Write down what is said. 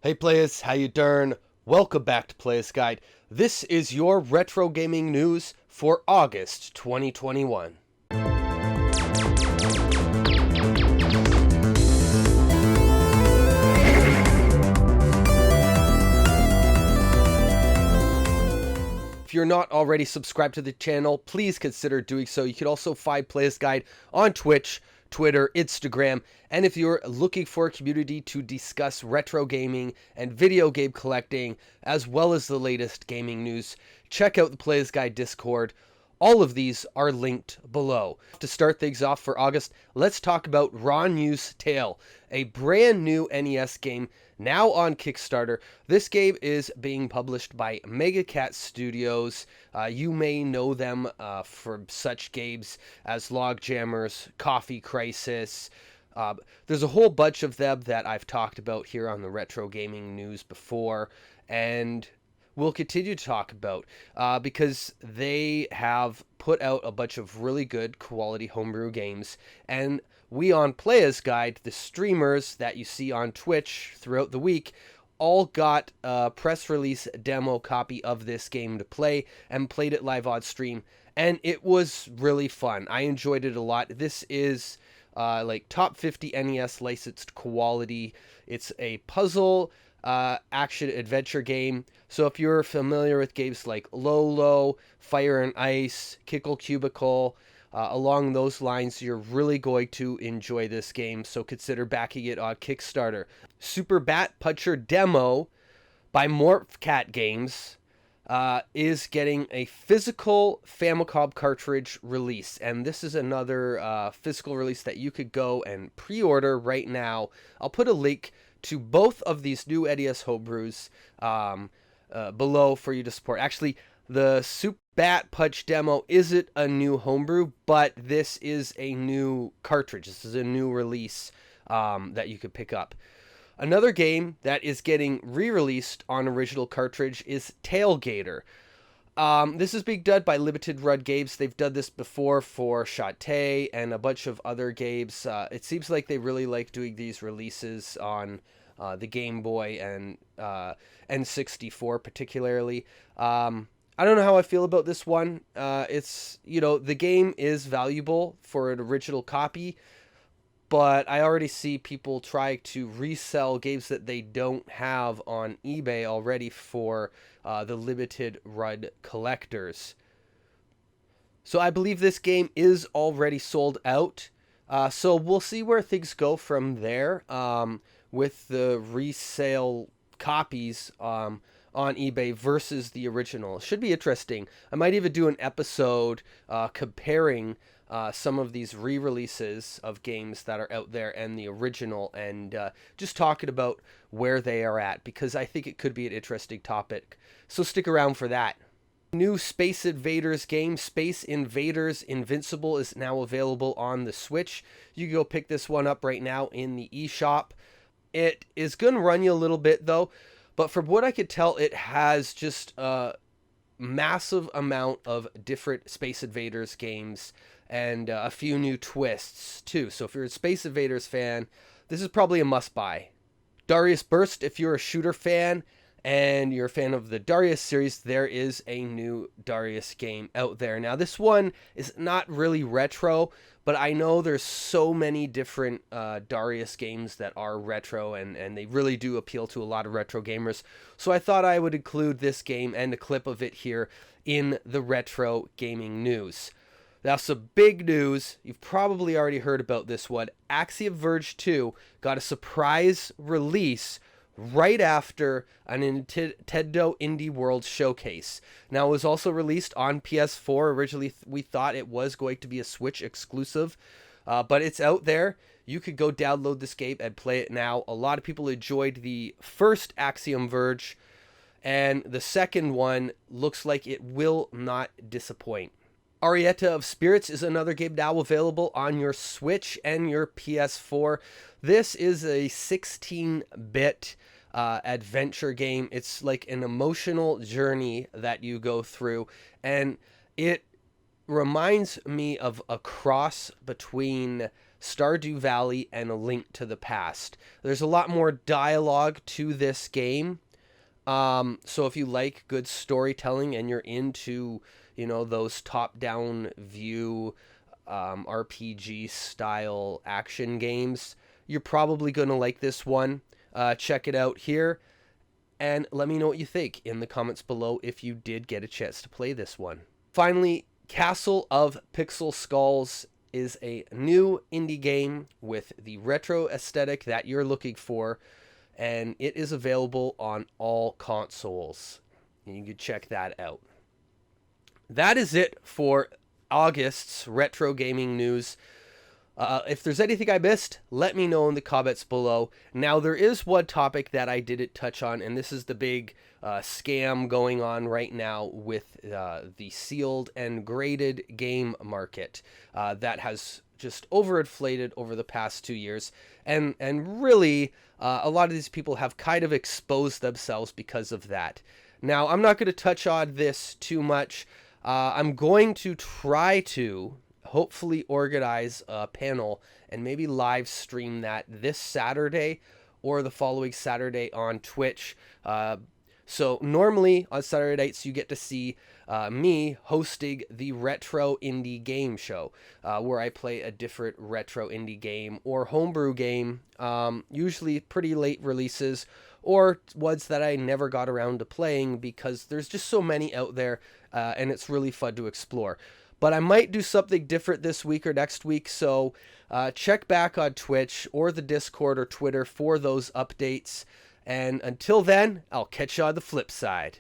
Hey Playas, how you doing? Welcome back to Playas Guide. This is your retro gaming news for August 2021. If you're not already subscribed to the channel, please consider doing so. You can also find Playas Guide on Twitch, Twitter, Instagram, and if you're looking for a community to discuss retro gaming and video game collecting, as well as the latest gaming news, check out the Playas Guide Discord. All of these are linked below. To start things off for August, let's talk about Roniu's Tale, a brand new NES game now on Kickstarter. This game is being published by Mega Cat Studios. You may know them from such games as Logjammers, Coffee Crisis. There's a whole bunch of them that I've talked about here on the Retro Gaming News before, and we'll continue to talk about because they have put out a bunch of really good quality homebrew games, and we on Playas Guide, the streamers that you see on Twitch throughout the week, all got a press release demo copy of this game to play and played it live on stream, and it was really fun. I enjoyed it a lot. This is like top 50 NES licensed quality. It's a puzzle action adventure game. So if you're familiar with games like Lolo, Fire and Ice, Kickle Cubicle, along those lines, you're really going to enjoy this game. So consider backing it on Kickstarter. Super Bat Puncher Demo by Morphcat Games is getting a physical Famicom cartridge release, and this is another physical release that you could go and pre-order right now. I'll put a link to both of these new NES homebrews below for you to support. Actually, the Super Bat Punch demo isn't a new homebrew, but this is a new cartridge. This is a new release that you could pick up. Another game that is getting re-released on original cartridge is Tailgater. This is being done by Limited Run Games. They've done this before for Shantae and a bunch of other games. It seems like they really like doing these releases on the Game Boy and N64 particularly. I don't know how I feel about this one. It's, the game is valuable for an original copy, but I already see people try to resell games that they don't have on eBay already for the limited run collectors. So I believe this game is already sold out. So we'll see where things go from there with the resale copies on eBay versus the original. It should be interesting. I might even do an episode comparing some of these re-releases of games that are out there and the original, and just talking about where they are at, because I think it could be an interesting topic. So stick around for that. New Space Invaders game, Space Invaders Invincible, is now available on the Switch. You can go pick this one up right now in the eShop. It is going to run you a little bit though, but from what I could tell, it has just a massive amount of different Space Invaders games and a few new twists too. So if you're a Space Invaders fan, this is probably a must-buy. Darius Burst, if you're a shooter fan and you're a fan of the Darius series, there is a new Darius game out there. Now this one is not really retro, but I know there's so many different Darius games that are retro, and they really do appeal to a lot of retro gamers. So I thought I would include this game and a clip of it here in the retro gaming news. Now, some big news. You've probably already heard about this one. Axiom Verge 2 got a surprise release right after a Nintendo Indie World Showcase. Now, it was also released on PS4. Originally, we thought it was going to be a Switch exclusive, but it's out there. You could go download this game and play it now. A lot of people enjoyed the first Axiom Verge, and the second one looks like it will not disappoint. Arietta of Spirits is another game now available on your Switch and your PS4. This is a 16-bit adventure game. It's like an emotional journey that you go through, and it reminds me of a cross between Stardew Valley, and A Link to the Past. There's a lot more dialogue to this game. So if you like good storytelling and you're into, those top-down view RPG style action games, you're probably going to like this one. Check it out here and let me know what you think in the comments below if you did get a chance to play this one. Finally, Castle of Pixel Skulls is a new indie game with the retro aesthetic that you're looking for, and it is available on all consoles. You can check that out. That is it for August's retro gaming news. If there's anything I missed, let me know in the comments below. Now, there is one topic that I didn't touch on, and this is the big scam going on right now with the sealed and graded game market that has just overinflated over the past 2 years. And really, a lot of these people have kind of exposed themselves because of that. Now, I'm not going to touch on this too much. I'm going to try to hopefully organize a panel and maybe live stream that this Saturday or the following Saturday on Twitch. So normally on Saturday nights you get to see me hosting the Retro Indie Game Show, where I play a different retro indie game or homebrew game, usually pretty late releases, or ones that I never got around to playing because there's just so many out there, and it's really fun to explore. But I might do something different this week or next week, so check back on Twitch or the Discord or Twitter for those updates. And until then, I'll catch you on the flip side.